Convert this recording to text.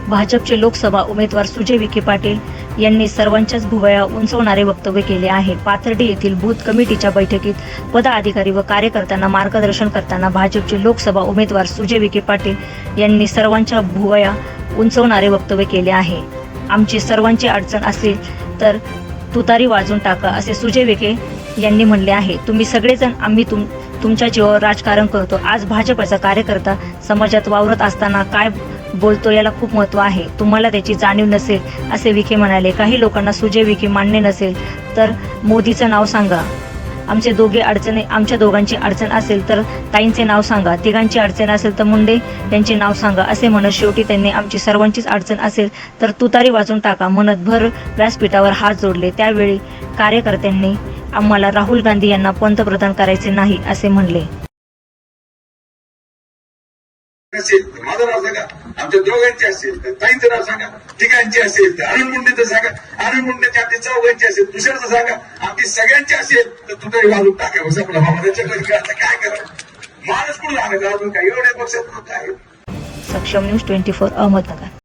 भाजपचे लोकसभा उमेदवार सुजय विखे पाटील यांनी सर्वांच्याच भुवया उंचवणारे वक्तव्य केले आहे। पाथर्डी येथील बूथ कमिटीच्या बैठकीत पदाधिकारी व कार्यकर्त्यांना मार्गदर्शन करताना भाजपचे लोकसभा उमेदवार सुजय विखे पाटील यांनी सर्वांच्या भुवया उंचवणारे वक्तव्य केले आहे। आमची सर्वांची अडचण असेल तर तुतारी वाजून टाका असे सुजय विखे यांनी म्हणले आहे। तुम्ही सगळेजण आम्ही तुमच्या जीवावर राजकारण करतो। आज भाजपचा कार्यकर्ता समाजात वावरत असताना काय बोलतो याला खूप महत्त्व आहे। तुम्हाला त्याची जाणीव नसेल असे विखे म्हणाले। काही लोकांना सुजय विखे मान्य नसेल तर मोदीचं नाव सांगा। आमच्या दोघांची अडचण असेल तर ताईंचे नाव सांगा। तिघांची अडचण असेल तर मुंडे यांचे नाव सांगा असे म्हणत शेवटी त्यांनी आमची सर्वांचीच अडचण असेल तर तुतारी वाजून टाका म्हणत भर व्यासपीठावर हात जोडले। त्यावेळी कार्यकर्त्यांनी आम्हाला राहुल गांधी यांना पंतप्रधान करायचे नाही असे म्हणले। माझं नाव सांगा, आमच्या दोघांची असेल तर ताईंचं नाव सांगा, तिघांची असेल तर अरुण मुंडेचं सांगा, अरुण मुंडेच्या आमची चौघांची असेल, दुसऱ्याचं सांगा, आमची सगळ्यांची असेल तर तुझ्याही वाजून टाका। बस आपला त्याच्याकडे काय करा माणूस कोण लागेल अजून काय एवढ्या पक्षात काय। सक्षम न्यूज 24 अहमदनगर।